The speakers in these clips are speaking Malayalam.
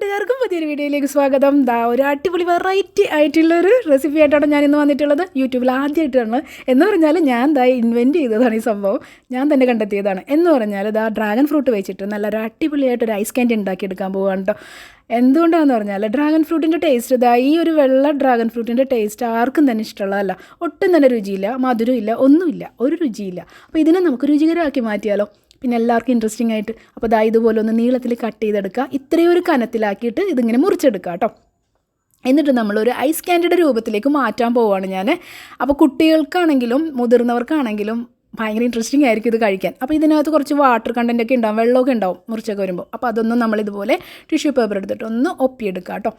കൂട്ടുകാർക്കും പുതിയൊരു വീഡിയോയിലേക്ക് സ്വാഗതം. ഒരു അടിപൊളി വെറൈറ്റി ആയിട്ടുള്ളൊരു റെസിപ്പി ആയിട്ടാണ് ഞാൻ ഇന്ന് വന്നിട്ടുള്ളത്. യൂട്യൂബിൽ ആദ്യമായിട്ടാണ് എന്ന് പറഞ്ഞാൽ ഞാൻ ഇൻവെൻറ്റ് ചെയ്തതാണ് ഈ സംഭവം. ഞാൻ തന്നെ കണ്ടെത്തിയതാണ്. എന്ന് പറഞ്ഞാൽ ഡ്രാഗൺ ഫ്രൂട്ട് വെച്ചിട്ട് നല്ലൊരു അടിപൊളിയായിട്ടൊരു ഐസ് ക്യാൻഡി ഉണ്ടാക്കിയെടുക്കാൻ പോവുകയാണ് കേട്ടോ. എന്തുകൊണ്ടാണെന്ന് പറഞ്ഞാൽ ഡ്രാഗൺ ഫ്രൂട്ടിൻ്റെ ടേസ്റ്റ് ഈ ഒരു വെള്ള ഡ്രാഗൺ ഫ്രൂട്ടിൻ്റെ ടേസ്റ്റ് ആർക്കും തന്നെ ഇഷ്ടമുള്ളതല്ല. ഒട്ടും തന്നെ രുചിയില്ല, മധുരമില്ല, ഒന്നുമില്ല, ഒരു രുചിയില്ല. അപ്പോൾ ഇതിനെ നമുക്ക് രുചികരമാക്കി മാറ്റിയാലോ. പിന്നെ എല്ലാവർക്കും ഇൻട്രസ്റ്റിംഗ് ആയിട്ട്. അപ്പോൾ ഇതുപോലെ ഒന്ന് നീളത്തിൽ കട്ട് ചെയ്തെടുക്കുക. ഇത്രയും ഒരു കനത്തിലാക്കിയിട്ട് ഇതിങ്ങനെ മുറിച്ചെടുക്കുക കേട്ടോ. എന്നിട്ട് നമ്മളൊരു ഐസ് ക്യാൻഡിയുടെ രൂപത്തിലേക്ക് മാറ്റാൻ പോവുകയാണ് ഞാൻ. അപ്പോൾ കുട്ടികൾക്കാണെങ്കിലും മുതിർന്നവർക്കാണെങ്കിലും ഭയങ്കര ഇൻട്രസ്റ്റിംഗ് ആയിരിക്കും ഇത് കഴിക്കാൻ. അപ്പോൾ ഇതിനകത്ത് കുറച്ച് വാട്ടർ കണ്ടൻറ്റൊക്കെ ഉണ്ടാവും, വെള്ളമൊക്കെ ഉണ്ടാവും മുറിച്ചൊക്കെ വരുമ്പോൾ. അപ്പോൾ അതൊന്നും നമ്മളിതുപോലെ ടിഷ്യൂ പേപ്പർ എടുത്തിട്ട് ഒന്ന് ഒപ്പിയെടുക്കുക കേട്ടോ.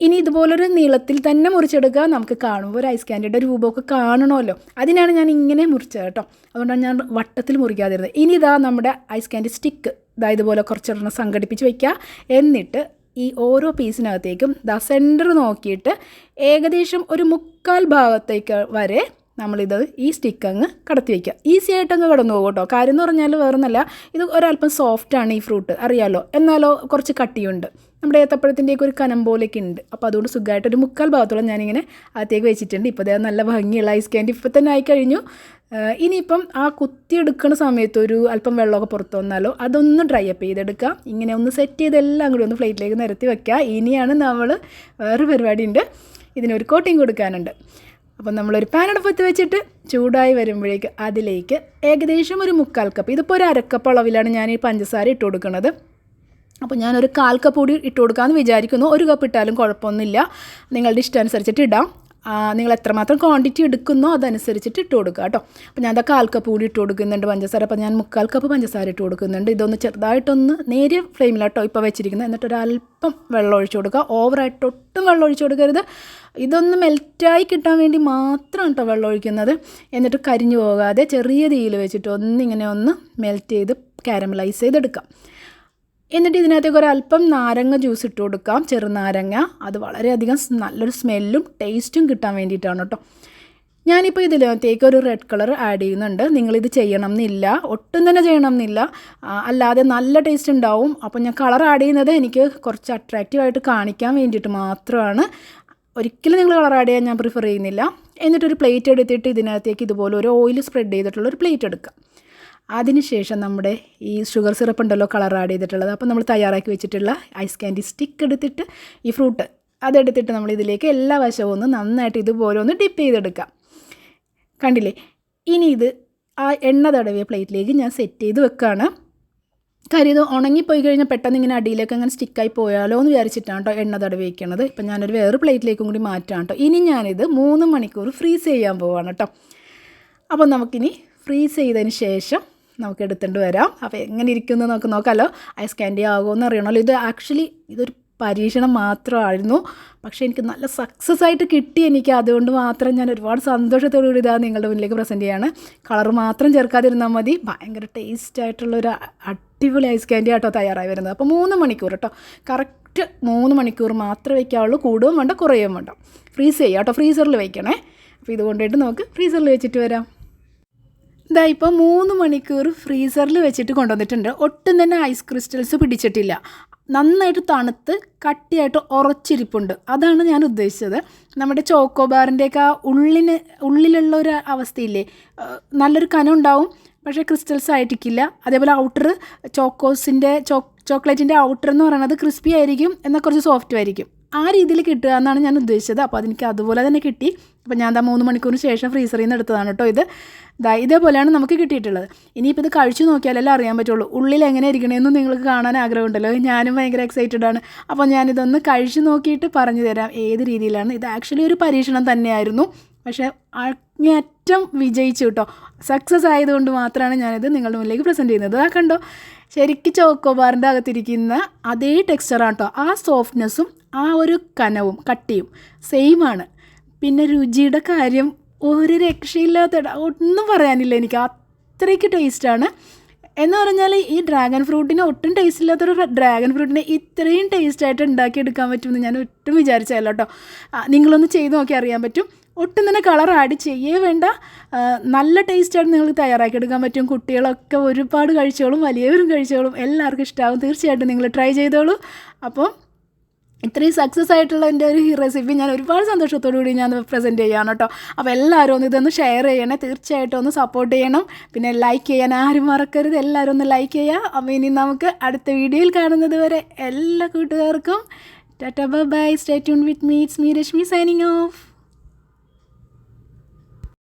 ഇനി ഇതുപോലൊരു നീളത്തിൽ തന്നെ മുറിച്ചെടുക്കുക. നമുക്ക് കാണുമ്പോൾ ഒരു ഐസ് ക്യാൻഡിയുടെ രൂപമൊക്കെ കാണണമല്ലോ, അതിനാണ് ഞാൻ ഇങ്ങനെ മുറിച്ചത് കേട്ടോ. അതുകൊണ്ടാണ് ഞാൻ വട്ടത്തിൽ മുറിക്കാതിരുന്നത്. ഇനി നമ്മുടെ ഐസ് ക്യാൻഡി സ്റ്റിക്ക് ഇതുപോലെ കുറച്ചെണ്ണം സംഘടിപ്പിച്ച് വയ്ക്കുക. എന്നിട്ട് ഈ ഓരോ പീസിനകത്തേക്കും സെൻറ്റർ നോക്കിയിട്ട് ഏകദേശം ഒരു 1/4 ഭാഗത്തേക്ക് വരെ ഈ സ്റ്റിക്ക് അങ്ങ് കടത്തി വയ്ക്കുക. ഈസി ആയിട്ടങ്ങ് കടന്നു പോകും കേട്ടോ. കാര്യം എന്ന് പറഞ്ഞാൽ വേറൊന്നല്ല, ഇത് ഒരല്പം സോഫ്റ്റാണ് ഈ ഫ്രൂട്ട്, അറിയാമല്ലോ. എന്നാലോ കുറച്ച് കട്ടിയുണ്ട്, നമ്മുടെ ഏത്തപ്പഴത്തിൻ്റെയൊക്കെ ഒരു കനം പോലെയൊക്കെ ഉണ്ട്. അപ്പോൾ അതുകൊണ്ട് സുഖമായിട്ട് ഒരു 1/4 ഭാഗത്തോളം ഞാനിങ്ങനെ അകത്തേക്ക് വെച്ചിട്ടുണ്ട്. ഇപ്പോൾ നല്ല ഭംഗിയുള്ള ഐസ് ക്യാൻഡി ഇപ്പോൾ തന്നെ ആയിക്കഴിഞ്ഞു. ഇനിയിപ്പം ആ കുത്തിയെടുക്കുന്ന സമയത്ത് ഒരു അല്പം വെള്ളമൊക്കെ പുറത്ത് വന്നാലോ അതൊന്ന് ഡ്രൈ അപ്പ് ചെയ്തെടുക്കുക. ഇങ്ങനെ ഒന്ന് സെറ്റ് ചെയ്തെല്ലാം കൂടി ഒന്ന് പ്ലേറ്റിലേക്ക് നിരത്തി വയ്ക്കുക. ഇനിയാണ് നമ്മൾ വേറെ പരിപാടിയുണ്ട്, ഇതിനൊരു കോട്ടിങ് കൊടുക്കാനുണ്ട്. അപ്പം നമ്മളൊരു പാൻ അടുപ്പത്ത് വെച്ചിട്ട് ചൂടായി വരുമ്പോഴേക്ക് അതിലേക്ക് ഏകദേശം ഒരു 1/4 കപ്പ്, ഇതിപ്പോൾ ഒരു 1/2 കപ്പ് അളവിലാണ് ഞാൻ ഈ പഞ്ചസാര ഇട്ട് കൊടുക്കുന്നത്. അപ്പോൾ ഞാനൊരു 1/4 കപ്പ് കൂടി ഇട്ട് കൊടുക്കാമെന്ന് വിചാരിക്കുന്നു. 1 കപ്പ് ഇട്ടാലും കുഴപ്പമൊന്നുമില്ല, നിങ്ങളുടെ ഇഷ്ടമനുസരിച്ചിട്ട് ഇടാം. നിങ്ങൾ എത്രമാത്രം ക്വാണ്ടിറ്റി എടുക്കുന്നോ അതനുസരിച്ചിട്ട് ഇട്ട് കൊടുക്കുക കേട്ടോ. അപ്പോൾ ഞാൻ 1/4 കപ്പ് കൂടി ഇട്ട് കൊടുക്കുന്നുണ്ട് പഞ്ചസാര. അപ്പോൾ ഞാൻ 1/4 കപ്പ് പഞ്ചസാര ഇട്ട് കൊടുക്കുന്നുണ്ട്. ഇതൊന്ന് ചെറുതായിട്ടൊന്ന് നേരിയ ഫ്ലെയിമിലാട്ടോ ഇപ്പോൾ വെച്ചിരിക്കുന്നത്. എന്നിട്ട് ഒരല്പം വെള്ളം ഒഴിച്ച് കൊടുക്കുക. ഓവറായിട്ട് ഒട്ടും വെള്ളം ഒഴിച്ച് കൊടുക്കരുത്. ഇതൊന്ന് മെൽറ്റായി കിട്ടാൻ വേണ്ടി മാത്രമാണ് കേട്ടോ വെള്ളം ഒഴിക്കുന്നത്. എന്നിട്ട് കരിഞ്ഞു പോകാതെ ചെറിയ തീയിൽ വെച്ചിട്ട് ഒന്നിങ്ങനെ ഒന്ന് മെൽറ്റ് ചെയ്ത് കാരമലൈസ് ചെയ്തെടുക്കാം. എന്നിട്ട് ഇതിനകത്തേക്ക് ഒരല്പം നാരങ്ങ ജ്യൂസ് ഇട്ട് കൊടുക്കാം, ചെറുനാരങ്ങ. അത് വളരെയധികം നല്ലൊരു സ്മെല്ലും ടേസ്റ്റും കിട്ടാൻ വേണ്ടിയിട്ടാണ് കേട്ടോ. ഞാനിപ്പോൾ ഇതിനകത്തേക്ക് ഒരു റെഡ് കളർ ആഡ് ചെയ്യുന്നുണ്ട്. നിങ്ങളിത് ചെയ്യണം എന്നില്ല, ഒട്ടും തന്നെ ചെയ്യണം എന്നില്ല, അല്ലാതെ നല്ല ടേസ്റ്റ് ഉണ്ടാവും. അപ്പോൾ ഞാൻ കളർ ആഡ് ചെയ്യുന്നത് എനിക്ക് കുറച്ച് അട്രാക്റ്റീവായിട്ട് കാണിക്കാൻ വേണ്ടിയിട്ട് മാത്രമാണ്. ഒരിക്കലും നിങ്ങൾ കളർ ആഡ് ചെയ്യാൻ ഞാൻ പ്രിഫർ ചെയ്യുന്നില്ല. എന്നിട്ടൊരു പ്ലേറ്റ് എടുത്തിട്ട് ഇതിനകത്തേക്ക് ഇതുപോലെ ഒരു ഓയിൽ സ്പ്രെഡ് ചെയ്തിട്ടുള്ള ഒരു പ്ലേറ്റ് എടുക്കുക. അതിനുശേഷം നമ്മുടെ ഈ ഷുഗർ സിറപ്പ് ഉണ്ടല്ലോ കളർ ആഡ് ചെയ്തിട്ടുള്ളത്, അപ്പോൾ നമ്മൾ തയ്യാറാക്കി വെച്ചിട്ടുള്ള ഐസ് ക്യാൻഡി സ്റ്റിക്ക് എടുത്തിട്ട് ഈ ഫ്രൂട്ട് അതെടുത്തിട്ട് നമ്മൾ ഇതിലേക്ക് എല്ലാ വശവും ഒന്ന് നന്നായിട്ട് ഇതുപോലെ ഒന്ന് ഡിപ്പ് ചെയ്തെടുക്കാം. കണ്ടില്ലേ? ഇനി ഇത് ആ എണ്ണ തടവിയ പ്ലേറ്റിലേക്ക് ഞാൻ സെറ്റ് ചെയ്ത് വെക്കുകയാണ്. കാര്യം ഇത് ഉണങ്ങിപ്പോയി കഴിഞ്ഞാൽ പെട്ടെന്ന് ഇങ്ങനെ അടിയിലേക്ക് അങ്ങനെ സ്റ്റിക്കായി പോയാലോ എന്ന് വിചാരിച്ചിട്ടാണ് കേട്ടോ എണ്ണ തടവി വയ്ക്കുന്നത്. ഇപ്പം ഞാനൊരു വേറെ പ്ലേറ്റിലേക്കും കൂടി മാറ്റാം കേട്ടോ. ഇനി ഞാനിത് 3 മണിക്കൂർ ഫ്രീസ് ചെയ്യാൻ പോവാണ് കേട്ടോ. അപ്പോൾ നമുക്കിനി ഫ്രീസ് ചെയ്തതിന് ശേഷം നമുക്ക് എടുത്തുകൊണ്ട് വരാം. അപ്പോൾ എങ്ങനെ ഇരിക്കുന്നു നമുക്ക് നോക്കാമല്ലോ. ഐസ് ക്യാൻഡി ആകുമെന്ന് അറിയണമല്ലോ. ഇത് ആക്ച്വലി ഇതൊരു പരീക്ഷണം മാത്രമായിരുന്നു, പക്ഷേ എനിക്ക് നല്ല സക്സസ് ആയിട്ട് കിട്ടി എനിക്ക്. അതുകൊണ്ട് മാത്രം ഞാൻ ഒരുപാട് സന്തോഷത്തോടു കൂടി നിങ്ങളുടെ മുന്നിലേക്ക് പ്രസൻറ്റ് ചെയ്യാണ്. കളർ മാത്രം ചേർക്കാതിരുന്നാൽ മതി. ഭയങ്കര ടേസ്റ്റ് ആയിട്ടുള്ളൊരു അടിപൊളി ഐസ് ക്യാൻഡി ആട്ടോ തയ്യാറായി വരുന്നത്. അപ്പോൾ 3 മണിക്കൂർ കേട്ടോ, കറക്റ്റ് 3 മണിക്കൂർ മാത്രമേ വയ്ക്കാവുള്ളൂ. കൂടുകയും വേണ്ട, കുറയുകയും വേണ്ട. ഫ്രീസ് ചെയ്യാം കേട്ടോ, ഫ്രീസറിൽ വയ്ക്കണേ. അപ്പോൾ ഇത് കൊണ്ടുപോയിട്ട് നമുക്ക് ഫ്രീസറിൽ വെച്ചിട്ട് വരാം. ഇപ്പോൾ 3 മണിക്കൂർ ഫ്രീസറിൽ വെച്ചിട്ട് കൊണ്ടുവന്നിട്ടുണ്ട്. ഒട്ടും തന്നെ ഐസ് ക്രിസ്റ്റൽസ് പിടിച്ചിട്ടില്ല, നന്നായിട്ട് തണുത്ത് കട്ടിയായിട്ട് ഉറച്ചിരിപ്പുണ്ട്. അതാണ് ഞാൻ ഉദ്ദേശിച്ചത്. നമ്മുടെ ചോക്കോബാറിൻ്റെയൊക്കെ ആ ഉള്ളിലുള്ള ഒരു അവസ്ഥയില്ലേ, നല്ലൊരു കനം ഉണ്ടാവും, പക്ഷേ ക്രിസ്റ്റൽസ് ആയിട്ടിരിക്കില്ല. അതേപോലെ ഔട്ടർ ചോക്ലേറ്റിൻ്റെ ഔട്ടർ എന്ന് പറയുന്നത് ക്രിസ്പി ആയിരിക്കും, എന്നാൽ കുറച്ച് സോഫ്റ്റും ആയിരിക്കും. ആ രീതിയിൽ കിട്ടുക എന്നാണ് ഞാൻ ഉദ്ദേശിച്ചത്. അപ്പോൾ അതെനിക്ക് അതുപോലെ തന്നെ കിട്ടി. അപ്പോൾ ഞാൻ 3 മണിക്കൂറിന് ശേഷം ഫ്രീസറിൽ നിന്ന് എടുത്തതാണ് കേട്ടോ ഇത്. ഇതേപോലെയാണ് നമുക്ക് കിട്ടിയിട്ടുള്ളത്. ഇനിയിപ്പോൾ ഇത് കഴിച്ചു നോക്കിയാലല്ലേ അറിയാൻ പറ്റുള്ളൂ ഉള്ളിൽ എങ്ങനെ ഇരിക്കണമെന്ന് നിങ്ങൾക്ക് കാണാൻ ആഗ്രഹമുണ്ടല്ലോ. ഞാനും ഭയങ്കര എക്സൈറ്റഡാണ്. അപ്പോൾ ഞാനിതൊന്ന് കഴിച്ചു നോക്കിയിട്ട് പറഞ്ഞു തരാം ഏത് രീതിയിലാണ്. ഇത് ആക്ച്വലി ഒരു പരീക്ഷണം തന്നെയായിരുന്നു, പക്ഷേ അങ്ങേയറ്റം വിജയിച്ചു കേട്ടോ. സക്സസ് ആയതുകൊണ്ട് മാത്രമാണ് ഞാനിത് നിങ്ങളുടെ മുന്നിലേക്ക് പ്രസൻറ്റ് ചെയ്യുന്നത്. കണ്ടോ, ശരിക്കും ചോക്കോബാറിൻ്റെ അകത്തിരിക്കുന്ന അതേ ടെക്സ്ചറാണ് കേട്ടോ. ആ സോഫ്റ്റ്നെസ്സും ആ ഒരു കനവും കട്ടിയും സെയിമാണ്. പിന്നെ രുചിയുടെ കാര്യം ഒരു രക്ഷയില്ലാത്ത, ഒന്നും പറയാനില്ല, എനിക്ക് അത്രയ്ക്ക് ടേസ്റ്റാണ്. എന്ന് പറഞ്ഞാൽ ഈ ഡ്രാഗൺ ഫ്രൂട്ടിന് ഒട്ടും ടേസ്റ്റ് ഇല്ലാത്തൊരു ഡ്രാഗൺ ഫ്രൂട്ടിനെ ഇത്രയും ടേസ്റ്റായിട്ട് ഉണ്ടാക്കിയെടുക്കാൻ പറ്റുമെന്ന് ഞാൻ ഒട്ടും വിചാരിച്ചല്ലോ കേട്ടോ. നിങ്ങളൊന്ന് ചെയ്ത് നോക്കി അറിയാൻ പറ്റും. ഒട്ടും തന്നെ കളർ ആഡ് ചെയ്യേ വേണ്ട, നല്ല ടേസ്റ്റായിട്ട് നിങ്ങൾക്ക് തയ്യാറാക്കിയെടുക്കാൻ പറ്റും. കുട്ടികളൊക്കെ ഒരുപാട് കഴിച്ചോളും, വലിയവരും കഴിച്ചോളും, എല്ലാവർക്കും ഇഷ്ടമാവും. തീർച്ചയായിട്ടും നിങ്ങൾ ട്രൈ ചെയ്തോളൂ. അപ്പോൾ ഇത്രയും സക്സസ് ആയിട്ടുള്ള എൻ്റെ ഒരു റെസിപ്പി ഞാൻ ഒരുപാട് സന്തോഷത്തോടു കൂടി ഞാൻ പ്രസൻറ്റ് ചെയ്യുകയാണ് കേട്ടോ. അപ്പോൾ എല്ലാവരും ഒന്ന് ഇതൊന്ന് ഷെയർ ചെയ്യണേ, തീർച്ചയായിട്ടും ഒന്ന് സപ്പോർട്ട് ചെയ്യണം. പിന്നെ ലൈക്ക് ചെയ്യാൻ ആരും മറക്കരുത്, എല്ലാവരും ഒന്ന് ലൈക്ക് ചെയ്യുക. അപ്പോൾ ഇനി നമുക്ക് അടുത്ത വീഡിയോയിൽ കാണുന്നത് വരെ എല്ലാ കൂട്ടുകാർക്കും tata bye bye. Stay tune with me. It's me Rashmi signing of.